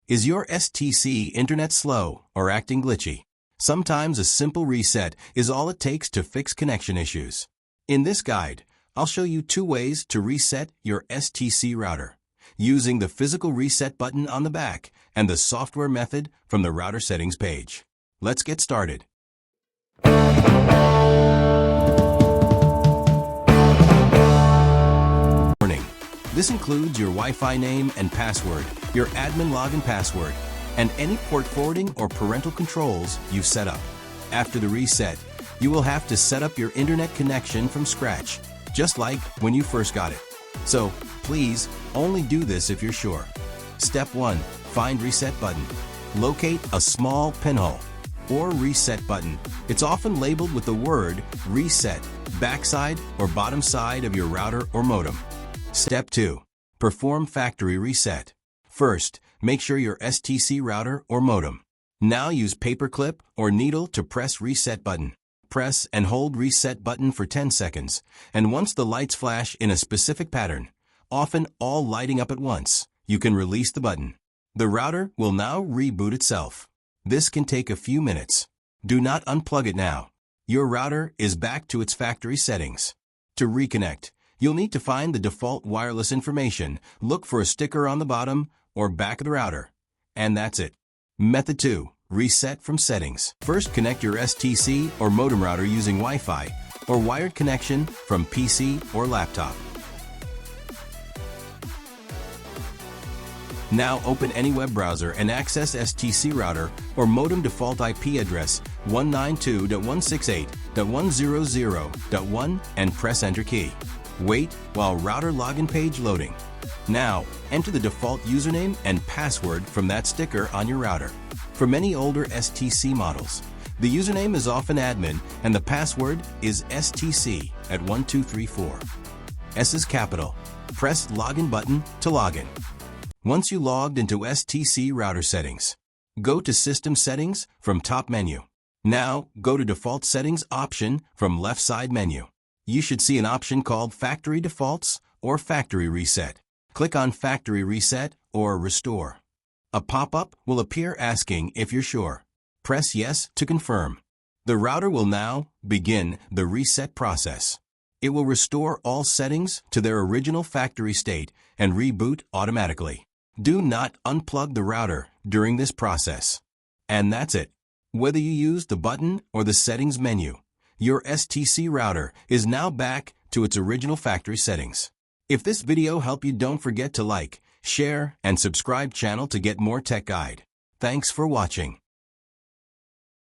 Is your STC internet slow or acting glitchy? Sometimes a simple reset is all it takes to fix connection issues. In this guide, I'll show you 2 ways to reset your STC router, using the physical reset button on the back and the software method from the router settings page. Let's get started. Warning. This includes your Wi-Fi name and password, your admin login password, and any port forwarding or parental controls you've set up. After the reset, you will have to set up your internet connection from scratch, just like when you first got it. So, please, only do this if you're sure. Step 1. Find Reset button. Locate a small pinhole or reset button. It's often labeled with the word Reset, backside or bottom side of your router or modem. Step 2. Perform factory reset. First, make sure your STC router or modem. Now use paperclip or needle to press Reset button. Press and hold Reset button for 10 seconds, and once the lights flash in a specific pattern, often all lighting up at once, you can release the button. The router will now reboot itself. This can take a few minutes. Do not unplug it now. Your router is back to its factory settings. To reconnect, you'll need to find the default wireless information, look for a sticker on the bottom or back of the router, and that's it. Method 2. Reset from settings. First, connect your STC or modem router using Wi-Fi or wired connection from PC or laptop. Now open any web browser and access STC router or modem default IP address 192.168.100.1 and press Enter key. Wait while router login page loading. Now, enter the default username and password from that sticker on your router. For many older STC models, the username is often admin and the password is STC at 1234. S is capital. Press Login button to login. Once you logged into STC router settings, go to System Settings from top menu. Now, go to Default Settings option from left side menu. You should see an option called Factory Defaults or Factory Reset. Click on Factory Reset or Restore. A pop-up will appear asking if you're sure. Press Yes to confirm. The router will now begin the reset process. It will restore all settings to their original factory state and reboot automatically. Do not unplug the router during this process. And that's it. Whether you use the button or the settings menu, your STC router is now back to its original factory settings. If this video helped you, don't forget to like, share, and subscribe channel to get more tech guide. Thanks for watching.